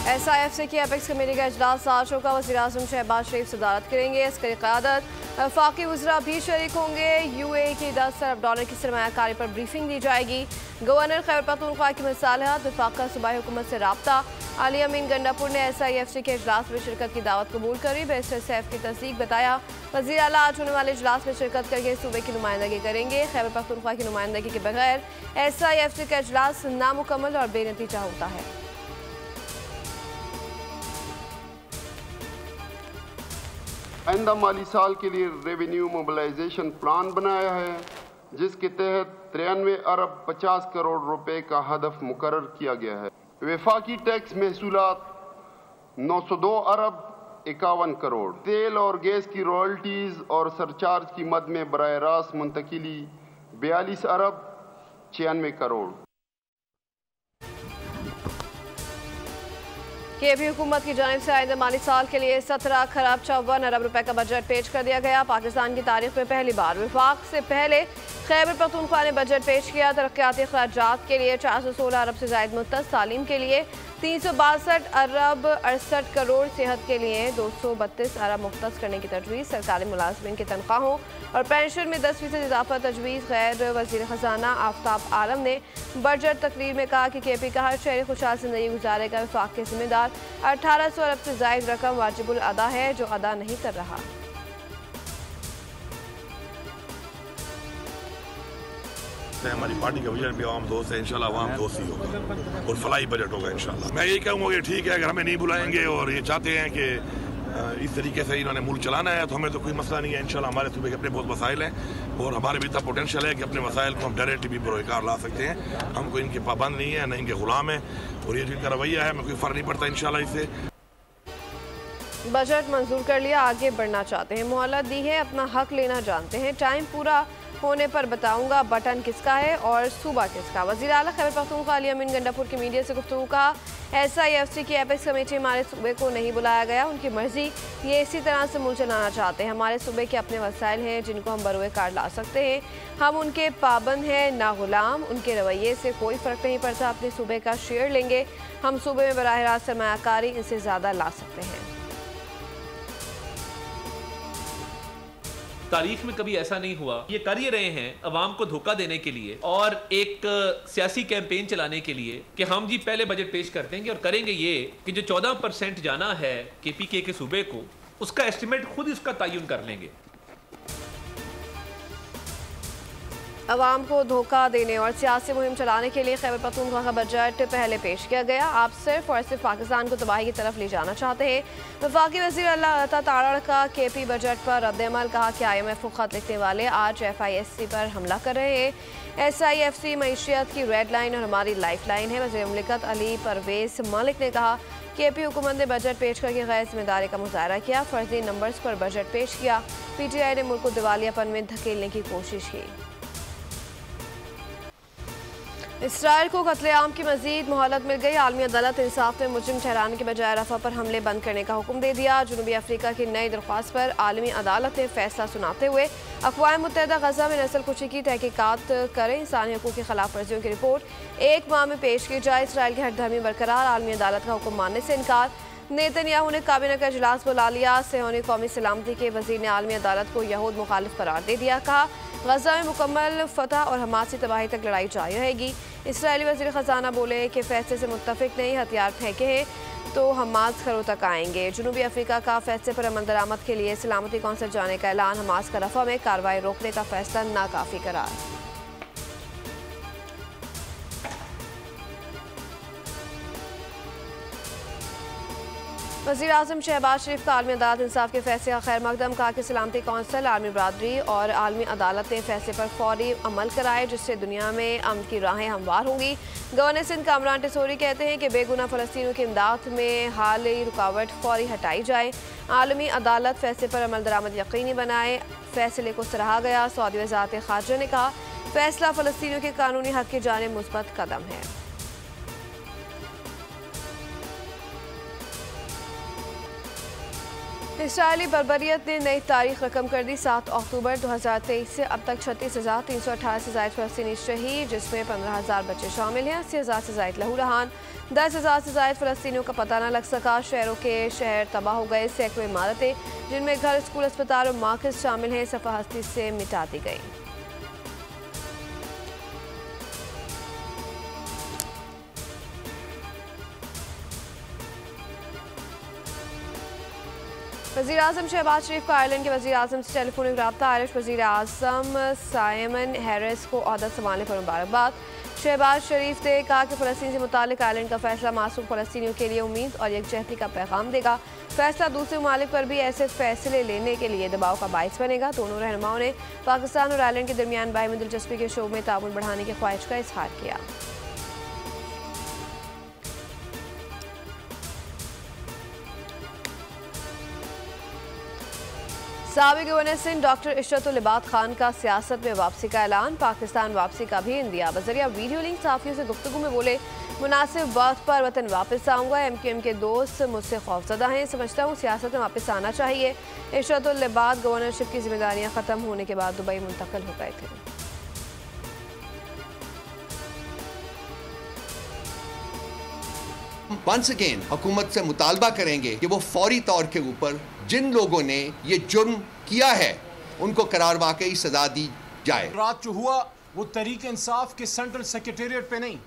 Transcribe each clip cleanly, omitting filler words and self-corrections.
SIFC की apex committee का इजलास आज होगा। वज़ीर-ए-आज़म शहबाज शरीफ सदारत करेंगे। अस्करी क़यादत वफाकी वज़रा भी शरीक होंगे। UAE की $10 अरब की सरमायाकारी पर ब्रीफिंग दी जाएगी। गवर्नर खैबर पख्तूनख्वा की मसालहत वफाक सूबाई हुकूमत से राब्ता। आली अमीन गंडापुर ने SIFC के इजलास में शिरकत की दावत कबूल करी। बैरिस्टर सैफ की तस्दीक बताया। वज़ीर आला आज होने वाले इजलास में शिरकत करके सूबे की नुमाइंदगी करेंगे। खैबर पख्तूनख्वा की नुमाइंदगी के बगैर SIFC का इजलास नामुकम्मल और बेनतीजा होता है। आइंदा माली साल के लिए रेवेन्यू मोबिलाइजेशन प्लान बनाया है, जिसके तहत 93 अरब 50 करोड़ रुपए का हदफ मुकर्रर किया गया है। वफाकी टैक्स महसूलात 902 अरब 51 करोड़, तेल और गैस की रॉयल्टीज़ और सरचार्ज की मद में बराह रास्त मुंतकिली 42 अरब 96 करोड़। KP हुकूमत की जानिब से आइंदा माली साल के लिए 17 खरब 54 अरब रुपए का बजट पेश कर दिया गया। पाकिस्तान की तारीख में पहली बार वफाक से पहले खैबर पख्तूनख्वा ने बजट पेश किया। तरक्याती अखराजात के लिए 416 अरब से ज़ायद मुत्तस, तालीम के लिए 362 अरब 68 करोड़, सेहत के लिए 232 अरब मुख्तस करने की तजवीज़। सरकारी मुलाजमिन की तनख्वाहों और पेंशन में 10% इजाफा तजवीज़। गैर वज़ीर ख़जाना आफ्ताब आलम ने बजट तकरीर में कहा कि KP का हर शहरी खुशहाल ज़िंदगी गुजारेगा। वफाक के जिम्मेदार 1800 अरब से ज़ायद रकम वाजिबुल अदा है, जो अदा नहीं कर रहा। हमारी पार्टी का विजन भी आवाम दोस्त है, इंशाल्लाह आवाम दोस्त ही होगा और फलाई बजट होगा इंशाल्लाह। मैं यही कहूँगा कि ठीक है, अगर हमें नहीं बुलाएंगे और ये चाहते हैं कि इस तरीके से इन्होंने मुल्क चलाना है तो हमें तो कोई मसला नहीं है। इंशाल्लाह हमारे सूबे के अपने बहुत मसाइल हैं और हमारे भी इतना पोटेंशियल है कि अपने मसाइल को हम डायरेक्टली भी बरोकार ला सकते हैं। हम कोई इनके पाबंद नहीं है, न इनके गुलाम है, और ये जो इनका रवैया है हमें कोई फ़र्क नहीं पड़ता इंशाल्लाह इससे। बजट मंजूर कर लिया, आगे बढ़ना चाहते हैं, मोहलत दी है, अपना हक लेना जानते हैं, टाइम पूरा होने पर बताऊंगा बटन किसका है और सूबा किसका। वज़ीर आला खैबर पख्तूनख्वा आली अमीन गंडापुर की मीडिया से गुफ्तगू का। SIFC की एपेक्स कमेटी हमारे सूबे को नहीं बुलाया गया, उनकी मर्जी, ये इसी तरह से मुल्क चलाना चाहते हैं। हमारे सूबे के अपने वसाइल हैं जिनको हम बरोए कार ला सकते हैं, हम उनके पाबंद हैं ना गुलाम। उनके रवैये से कोई फ़र्क नहीं पड़ता। अपने सूबे का शेयर लेंगे, हम सूबे में बराह रास्त सरमायाकारी इनसे ज़्यादा ला सकते हैं। तारीख में कभी ऐसा नहीं हुआ। ये कर ही रहे हैं अवाम को धोखा देने के लिए और एक सियासी कैंपेन चलाने के लिए कि हम जी पहले बजट पेश कर देंगे और करेंगे ये कि जो 14% जाना है KPK के सूबे को, उसका एस्टिमेट खुद इसका तयन कर लेंगे। अवाम को धोखा देने और सियासी मुहिम चलाने के लिए खैबर पख्तूनख्वा का बजट पहले पेश किया गया। आप सिर्फ और सिर्फ पाकिस्तान को तबाही की तरफ ले जाना चाहते हैं। वफाकी वज़ीर अल्लाह अता तारड़ का KP बजट पर रद्द-ए-अमल, कहा कि IMF को खत लिखने वाले आज FISC पर हमला कर रहे हैं। SIFC मईशियत की रेड लाइन और हमारी लाइफ लाइन है। वज़ीर मुमलिकत अली परवेज़ मलिक ने कहा KP हुकूमत ने बजट पेश करके गैर जिम्मेदारी का मुजाहरा किया, फर्जी नंबर्स पर बजट पेश किया। PTI ने मुल्क को दिवालियापन में धकेलने की कोशिश की। इसराइल को कत्लेआम की मजीद मोहलत मिल गई। आलमी अदालत इंसाफ में मुजरिम ठहराने के बजाय रफा पर हमले बंद करने का हुक्म दे दिया। जनूबी अफ्रीका की नई दरख्वास्त पर आलमी अदालत ने फैसला सुनाते हुए अक़वाम मुत्तहिदा गज़ा में नस्ल कुशी की तहकीकात करें, इंसानी हकूक़ की खिलाफ वर्जियों की रिपोर्ट 1 माह में पेश की जाए। इसराइल की हरधर्मी बरकरार, आलमी अदालत का हुक्म मानने से इनकार। नेतन्याहू ने काबीना का इजलास बुला लिया। सेहोनी कौमी सलामती के वज़ीर ने आलमी अदालत को यहूद मुखालिफ करार दे दिया। कहा गज़ा में मुकम्मल फतह और हमासी तबाही तक लड़ाई जारी रहेगी। इसराइली वज़ीर ख़जाना बोले कि फैसले से मुत्तफ़िक नहीं, हथियार फेंके हैं तो हमास घरों तक आएंगे। जनूबी अफ्रीका का फैसले पर अमल दरामद के लिए सलामती कौंसिल जाने का ऐलान। हमास का रफ़ा में कार्रवाई रोकने का फैसला नाकाफ़ी करार। वज़ीर-ए-आज़म शहबाज शरीफ का आलमी अदालत इंसाफ के फैसले का खैर मकदम, कहा कि सलामती कौंसिल, आलमी बरादरी और आलमी अदालत ने फैसले पर फौरी अमल कराए, जिससे दुनिया में अमन की राहें हमवार होंगी। गवर्नर सिंध कामरान टिसोरी कहते हैं कि बेगुनाह फ़लस्तीनियों की इमदाद में हाली रुकावट फौरी हटाई जाए। आलमी अदालत फैसले पर अमल दरामद यकीनी बनाए। फैसले को सराहा गया। सऊदी वज़ारत ख़ारजा ने कहा फैसला फ़लस्तीनियों के कानूनी हक़ की जानिब मुस्बत कदम है। इसराइली बर्बरियत ने नई तारीख रकम कर दी। 7 अक्टूबर 2023 से अब तक 36,318 से ज़ायद फ़लस्तीनी शहीद, जिसमें 15,000 बच्चे शामिल हैं। 80,000 से ज़ायद लहूलहान, 10,000 से ज़ायद फ़लस्तीनियों का पता न लग सका। शहरों के शहर तबाह हो गए। सैकड़ों इमारतें जिनमें घर, स्कूल, अस्पताल और मार्केट शामिल हैं, सफ़ा हस्ती से मिटा दी गई। वज़ीर-ए-आज़म शहबाज शरीफ का आयरलैंड के वज़ीर-ए-आज़म से टेलीफोनिक रब्ता। आयरिश वज़ीर-ए-आज़म साइमन हैरिस को ओहदा संभालने पर मुबारकबाद। शहबाज शरीफ ने कहा कि फ़लस्तीन से मुताल्लिक़ आयरलैंड का फ़ैसला मासूम फ़लस्तीनियों के लिए उम्मीद और यकजहती का पैगाम देगा। फ़ैसला दूसरे ममालिक पर भी ऐसे फ़ैसले लेने के लिए दबाव का बाइस बनेगा। दोनों रहनुमाओं ने पाकिस्तान और आयरलैंड के दरमियान बाहिमी दिलचस्पी के शोबे में ताउन बढ़ाने की ख्वाहिश का इजहार किया। साबिक़ गवर्नर सिंध डॉक्टर इशरतुल इबाद खान का सियासत में वापसी का ऐलान। पाकिस्तान वापसी का भी इंदिया। बज़रिया वीडियो लिंक सहाफ़ियों से गुफ्तगू में बोले, मुनासिब वक्त पर वतन वापस आऊँगा। MQM के दोस्त मुझसे खौफज़दा हैं। समझता हूँ सियासत में वापस आना चाहिए। इशरतुल इबाद गवर्नरशिप की जिम्मेदारियाँ ख़त्म होने के बाद दुबई मुंतकिल हो गए थे। वंस अगेन हुकूमत से मुतालबा करेंगे कि वो फौरी तौर के ऊपर जिन लोगों ने ये जुर्म किया है उनको करार वाकई सजा दी जाए। रात जो हुआ वो तहरीक इंसाफ के सेंट्रल सेक्रेटेरिएट पे नहीं,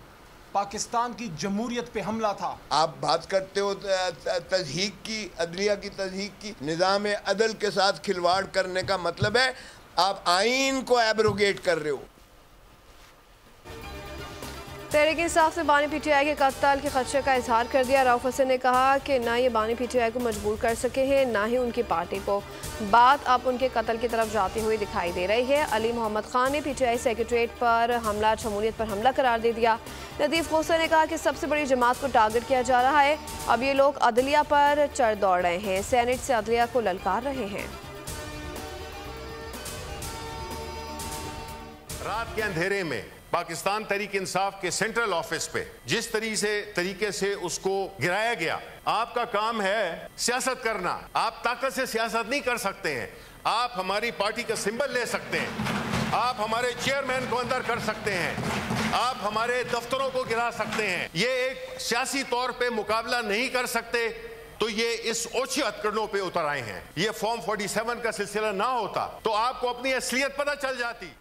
पाकिस्तान की जमहूरियत पे हमला था। आप बात करते हो तज़हीक की, अदलिया की तज़हीक की। निज़ाम अदल के साथ खिलवाड़ करने का मतलब है आप आइन को एब्रोगेट कर रहे हो। तहरीक इंसाफ से बानी PTI के कत्ल के खदशे का इजहार कर दिया। रऊफ हसन ने कहा कि ना ये बानी PTI को मजबूर कर सके हैं, ना ही उनकी पार्टी को। बात अब उनके कत्ल की तरफ जाती हुई दिखाई दे रही है। अली मोहम्मद खान ने PTI सेक्रेटरीट पर हमला जमहूरियत पर हमला करार दे दिया। लतीफ़ खोसा ने कहा कि सबसे बड़ी जमात को टारगेट किया जा रहा है। अब ये लोग अदलिया पर चढ़ दौड़ रहे हैं, सेनेट से अदलिया को ललकार रहे हैं। रात के अंधेरे में पाकिस्तान तहरीक इंसाफ के सेंट्रल ऑफिस पे जिस तरीके से उसको गिराया गया, आपका काम है सियासत करना। आप ताकत से सियासत नहीं कर सकते हैं। आप हमारी पार्टी का सिंबल ले सकते हैं, आप हमारे चेयरमैन को अंदर कर सकते हैं, आप हमारे दफ्तरों को गिरा सकते हैं। ये एक सियासी तौर पे मुकाबला नहीं कर सकते तो ये इस ओछी हथकंडों पे उतर आए हैं। ये फॉर्म 47 का सिलसिला ना होता तो आपको अपनी असलियत पता चल जाती।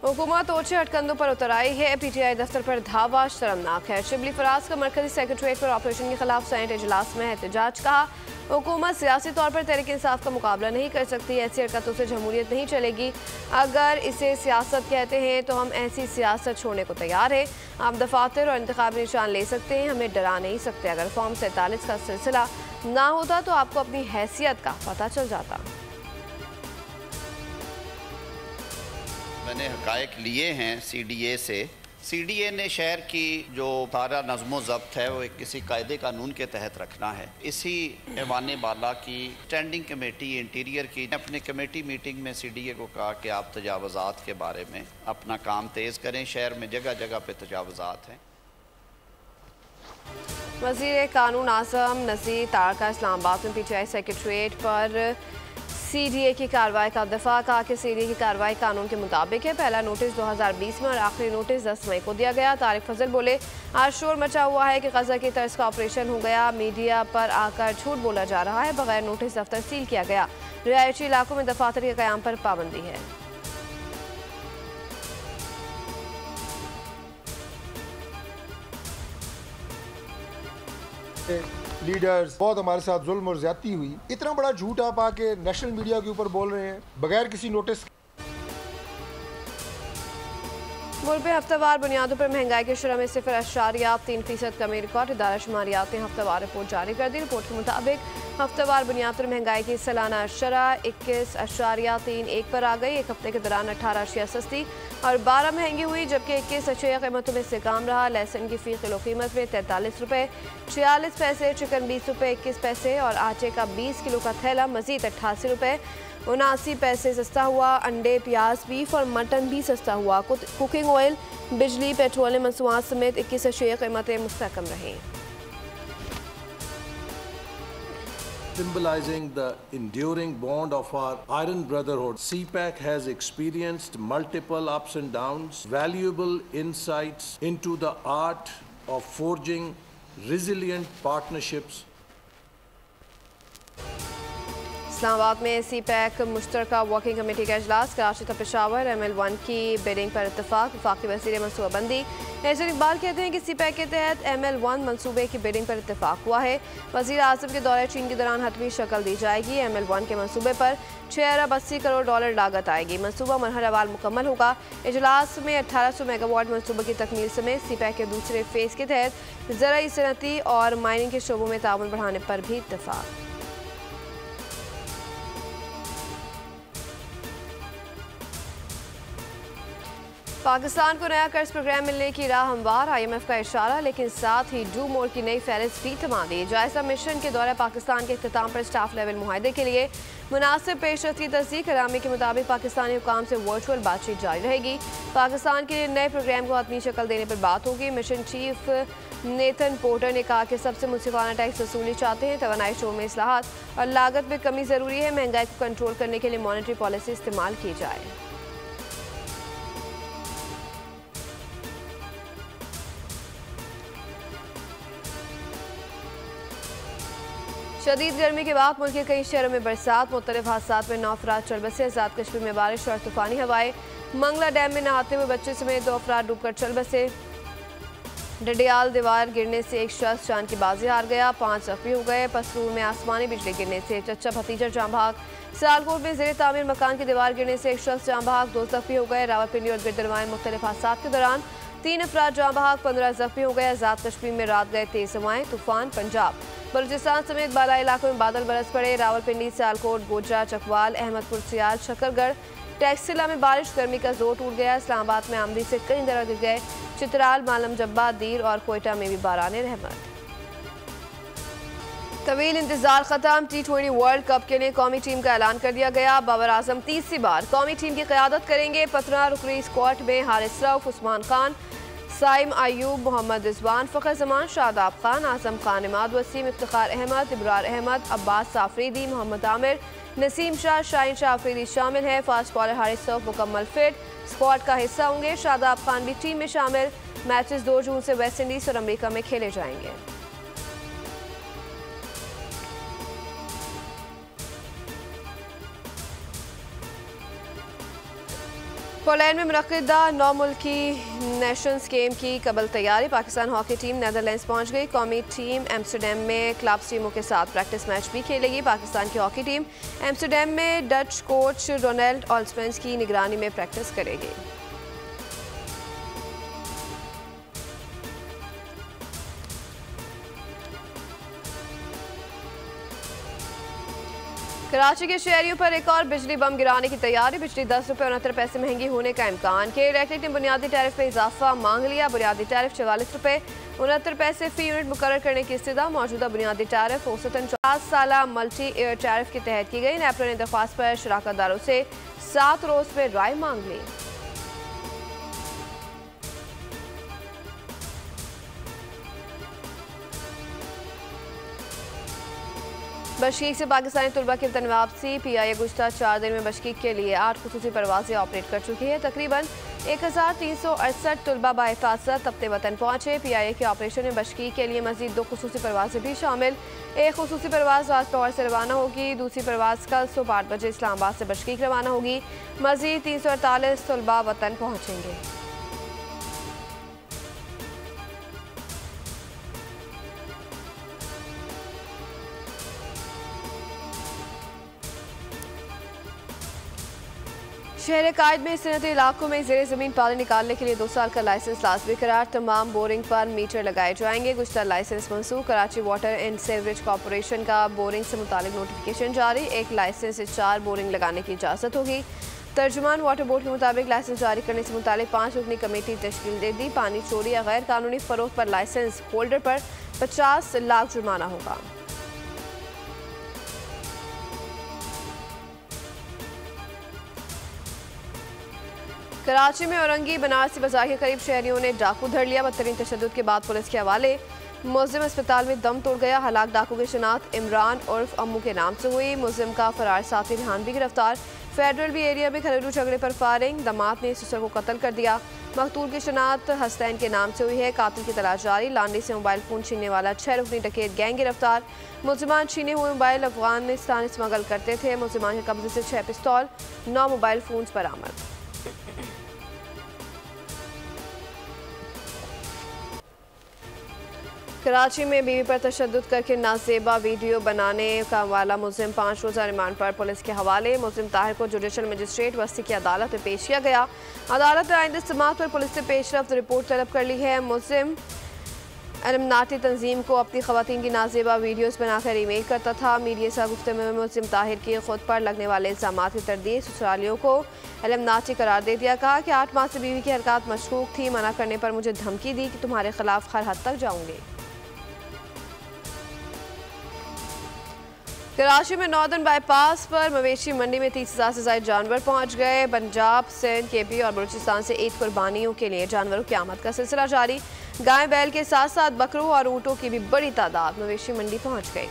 हुकूमत ओछे हटकंदों पर उतर आई है। PTI दफ्तर पर धावा शर्मनाक है। शिबली फराज का मरकजी सेक्रेटरीट पर ऑपरेशन के खिलाफ सेनेट इजलास में एहतजाज। कहा, हुकूमत सियासी तौर पर तहरीक इंसाफ का मुकाबला नहीं कर सकती। ऐसी हरकतों से जमहूरियत नहीं चलेगी। अगर इसे सियासत कहते हैं तो हम ऐसी सियासत छोड़ने को तैयार हैं। आप दफातर और इंतखाबी निशान ले सकते हैं, हमें डरा नहीं सकते। अगर फॉर्म 47 का सिलसिला ना होता तो आपको अपनी हैसियत का पता चल जाता। मैंने हकायक लिए हैं CDA से। CDA ने शहर की जो सारा नज़्मो ज़ब्त है वो एक किसी कायदे कानून के तहत रखना है। इसी ऐवान बाला की स्टैंडिंग कमेटी इंटीरियर की अपने कमेटी मीटिंग में CDA को कहा कि आप तजावज़ात के बारे में अपना काम तेज़ करें। शहर में जगह जगह पे तजावज़ात हैं। वज़ीर कानून आज़म नज़ीर तारका इस्लामाबाद में PTI सेक्रेटरीट पर CDA की कार्रवाई का दफा। कहा कि CDA की कार्रवाई कानून के मुताबिक है। पहला नोटिस 2020 में और आखिरी नोटिस 10 मई को दिया गया। तारिक फजल बोले, आज शोर मचा हुआ है कि ग़ज़ा की तर्ज का ऑपरेशन हो गया। मीडिया पर आकर झूठ बोला जा रहा है। बगैर नोटिस दफ्तर सील किया गया। रिहायशी इलाकों में दफातर के क़याम पर पाबंदी है। लीडर्स बहुत हमारे साथ जुल्म और ज्यादती हुई। इतना बड़ा झूठ आप आके नेशनल मीडिया के ऊपर बोल रहे हैं बगैर किसी नोटिस। मुल्क में हफ्तावार बुनियादों पर महंगाई की शुरह में 0.3% कमी रिकॉर्ड। इदारा शुमारियात ने हफ्तावार रिपोर्ट जारी कर दी। रिपोर्ट के मुताबिक हफ्तावार बुनियाद पर महंगाई की सालाना शरह 21.31 पर आ गई। एक हफ्ते के दौरान 18 अशिया सस्ती और 12 महंगी हुई, जबकि 21 अशिया कीमतों में इस्तेकाम रहा। लहसुन की फी किलो कीमत में 43 रुपये 46 पैसे, चिकन 20 रुपये 21 पैसे और आटे का 20 किलो का थैला मजीद 88 रुपये 79 पैसे सस्ता हुआ। अंडे, प्याज, बीफ और मटन भी सस्ता हुआ। कुकिंग ऑयल, बिजली, पेट्रोलियम मसनूआत समेत 21 अशिया कीमतें मुस्तहकम रहीं। symbolizing the enduring bond of our iron brotherhood. CPEC has experienced multiple ups and downs, valuable insights into the art of forging resilient partnerships. Islamabad में CPEC मुश्तरका वर्किंग कमेटी का इजलास, कराची तक पेशावर ML1 की बिडिंग पर इत्तफाक, वफाकी वज़ीर मनसूबाबंदी एहसन इकबाल कहते हैं कि CPEC के तहत ML1 मनसूबे की बिडिंग पर इत्तफाक हुआ है। वज़ीर आज़म के दौरे चीन के दौरान हतमी शक्ल दी जाएगी। ML1 के मनसूबे पर $6 अरब 80 करोड़ लागत आएगी। मनसूबा मरहलावार मुकम्मल होगा। इजलास में 1800 मेगावाट मनसूबे की तकमील समेत CPEC के दूसरे फेज़ के तहत ज़राई, सनती और माइनिंग के शोबों में ताउन बढ़ाने पर भी इत्तफाक। पाकिस्तान को नया कर्ज प्रोग्राम मिलने की राह हमवार, IMF का इशारा, लेकिन साथ ही डू मोर की नई फहरिस्त भी थमा दी। जायजा मिशन के दौरे पाकिस्तान के इख्तिताम पर स्टाफ लेवल मुआहदे के लिए मुनासिब पेशरफ्त की तस्दीक। करामी के मुताबिक पाकिस्तानी हुकाम से वर्चुअल बातचीत जारी रहेगी। पाकिस्तान के लिए नए प्रोग्राम को हतमी शक्ल देने पर बात होगी। मिशन चीफ नेथन पोर्टर ने कहा कि सबसे मुनसिफाना टैक्स वसूली चाहते हैं, तवानाई शो में इस्लाहात और लागत में कमी ज़रूरी है। महंगाई को कंट्रोल करने के लिए मॉनेटरी पॉलिसी इस्तेमाल की जाए। शदीद गर्मी के बाद मुल्क के कई शहरों में बरसात, मुख्तलिफ हादसात में 9 अफराद चल बसे। आज़ाद कश्मीर में बारिश और तूफानी हवाएं। मंगला डैम में नहाते हुए बच्चे समेत 2 अफराद डूबकर चल बसे। डडियाल दीवार गिरने से एक शख्स जान की बाजी हार गया, 5 जख्मी हो गए। पसरूर में आसमानी बिजली गिरने से चच्चा भतीजा जाँ बहक। सियालकोट में ज़ेर तामीर मकान की दीवार गिरने से एक शख्स जाँ बहक, 2 जख्मी हो गए। रावलपिंडी और गिरदरवाइन मुख्तलिफ हादसात के दौरान 3 अफराद जाँ बहक, 15 जख्मी हो गए। आज़ाद कश्मीर में रात गए तेज हवाएं, तूफान। पंजाब बलूचिस्तान समेत बालाई इलाकों में बादल बरस पड़े। रावलपिंडी, सियालकोट, गोजरा, चकवाल, अहमदपुर, सियाल, शकरगढ़, टैक्सिला में बारिश, गर्मी का जोर टूट गया। इस्लामाबाद में आमदी से कई दरा गिर गए। चित्राल, मालम जब्बा, दीर और कोयटा में भी बाराने रहमत। तवील इंतजार खत्म। T20 वर्ल्ड कप के लिए कौमी टीम का ऐलान कर दिया गया। बाबर आजम तीसरी बार कौमी टीम की क़यादत करेंगे। 15 रुकनी स्क्वाड में हारिस रऊफ, उस्मान खान, साइम अयूब, मोहम्मद रिजवान, फ़खर जमान, शादाब खान, आजम खान, इमाद वसीम, इफ्तिखार अहमद, इब्रार अहमद, अब्बास आफरीदी, मोहम्मद आमिर, नसीम शाह, शाहीन शाह आफरीदी शामिल हैं। फास्ट बॉलर हारिस रऊफ मुकम्मल फिट स्क्वाड का हिस्सा होंगे। शादाब खान भी टीम में शामिल। मैचेस 2 जून से वेस्ट इंडीज और अमेरिका में खेले जाएंगे। पोलैंड में मुनक़िदा 9 मुल्की नेशंस गेम की कबल तैयारी। पाकिस्तान हॉकी टीम नीदरलैंड्स पहुंच गई। कौमी टीम एम्स्टरडैम में क्लब्स टीमों के साथ प्रैक्टिस मैच भी खेलेगी। पाकिस्तान की हॉकी टीम एम्स्टरडैम में डच कोच रोनाल्ड ऑल्समेंस की निगरानी में प्रैक्टिस करेगी। कराची के शहरियों पर एक और बिजली बम गिराने की तैयारी। बिजली 10 रुपये 69 पैसे महंगी होने का इम्कान। के इलेक्ट्रिक ने बुनियादी टैरिफ में इजाफा मांग लिया। बुनियादी टैरिफ 44 रुपये 69 पैसे फी यूनिट मुकर्रर करने की इस्तदा। मौजूदा बुनियादी टैरिफ औसतन 50 साला मल्टी एयर टैरिफ के तहत की गई। नेपरो ने दरख्वास्त पर शराकतदारों से 7 रोज में राय मांग ली। बशकीक से पाकिस्तानी तलबा की वतन वापसी। PIA गुज़श्ता 4 दिन में बशकीक के लिए 8 खुसूसी परवाजें ऑपरेट कर चुकी है। तकरीबन 1368 तलबा बाहिफाजत अपने वतन पहुँचे। PIA के ऑपरेशन में बशकीक के लिए मज़ीद 2 खुसूसी परवाजें भी शामिल। एक खुसूसी परवाज आज लाहौर से रवाना होगी। दूसरी परवाज कल सुबह 8 बजे इस्लामाबाद से बशकीक रवाना होगी। मज़ीद 348 तलबा वतन पहुँचेंगे। शहर कायद में सनती इलाकों में ज़ेर ज़मीन पानी निकालने के लिए 2 साल का लाइसेंस लाजमी करार। तमाम बोरिंग पर मीटर लगाए जाएंगे। गुज़श्ता लाइसेंस मंसूख। Karachi water and sewerage corporation का बोरिंग से मुतालिक नोटिफिकेशन जारी। एक लाइसेंस से 4 बोरिंग लगाने की इजाज़त होगी। तर्जुमान वाटर बोर्ड के मुताबिक लाइसेंस जारी करने से मुतालिक 5 रुकनी कमेटी तश्कील दे दी। पानी चोरी या गैर कानूनी फरोख्त पर लाइसेंस होल्डर पर 50 लाख जुर्माना होगा। कराची में औरंगी बनारसी बाजार के करीब शहरियों ने डाकू धर लिया। बदतरीन तशद्दुद के बाद पुलिस के हवाले। मुलजिम अस्पताल में दम तोड़ गया। हलाक डाकू की शिनाख्त इमरान उर्फ अम्मू के नाम से हुई। मुलजिम का फरार साथी रिहान भी गिरफ्तार। फेडरल बी एरिया में घरेलू झगड़े पर फायरिंग, दामाद ने ससुर को कत्ल कर दिया। मकतूल की शिनाख्त हसनैन के नाम से हुई है। कातिल की तलाश जारी। लांडी से मोबाइल फोन छीनने वाला 6 रुकनी डकैत गैंग गिरफ्तार। मुलजिमान छीने हुए मोबाइल अफगानिस्तान स्मगल करते थे। मुलजिमान के कब्जे से 6 पिस्तौल, 9 मोबाइल फोन बरामद। कराची में बीवी पर तशद्दुद करके नाजेबा वीडियो बनाने का वाला मुलजिम 5 रोज़ा रिमांड पर पुलिस के हवाले। मुलजिम ताहिर को जुडिशल मजिस्ट्रेट बस्ती की अदालत में पेश किया गया। अदालत ने आइंदा समाअत पर पुलिस से पेशरफ्त रिपोर्ट तलब कर ली है। मुलजिम इल्युमिनाटी तंजीम को अपनी खवातीन की नाजेबा वीडियोस बनाकर ईमेल करता था। मीडिया से गुफ्तगू में मुलजिम ताहिर की खुद पर लगने वाले इल्जाम की तरदीद ससुरालियों को इल्युमिनाटी करार दे दिया। कहा कि 8 माह से बीवी की हरकत मशकूक थी। मना करने पर मुझे धमकी दी कि तुम्हारे खिलाफ हर हद तक जाऊंगी। कराची में नॉर्दर्न बाईपास पर मवेशी मंडी में 30,000 से ज्यादा जानवर पहुंच गए। पंजाब, सिंध, केपी और बलूचिस्तान से ईद कुर्बानियों के लिए जानवरों की आमद का सिलसिला जारी। गाय बैल के साथ साथ बकरों और ऊँटों की भी बड़ी तादाद मवेशी मंडी पहुंच गई।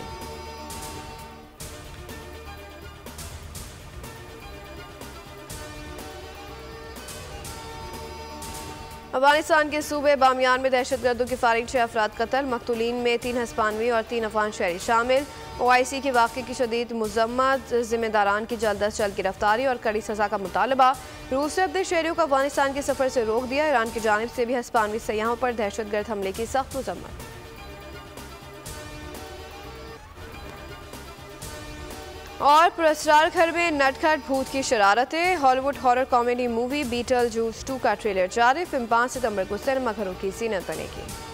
अफगानिस्तान के सूबे बामियान में दहशतगर्दों की फायरिंग 6 अफराद कत्ल। मकतूलीन में 3 हिस्पानवी और 3 अफगान शहरी शामिल। OIC के वाक़े की शदीद मज़म्मत, जिम्मेदारान की जल्द अज जल्द गिरफ्तारी और कड़ी सज़ा का मुतालबा। रूस ने अपने शहरियों को अफगानिस्तान के सफ़र से रोक दिया। ईरान की जानिब से भी हिस्पानवी सयाहों पर दहशतगर्द हमले की सख्त मज़म्मत। और पुरस्कार घर में नटखट भूत की शरारतें। Hollywood horror comedy movie Beetlejuice 2 का ट्रेलर जारी। फिल्म 5 सितंबर को सिनेमाघरों की ज़ीनत बनेगी।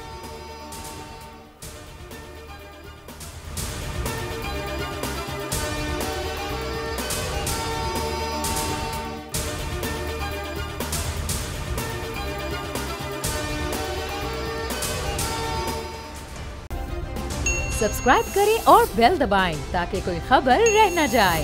सब्सक्राइब करें और बेल दबाएं ताकि कोई खबर रह न जाए।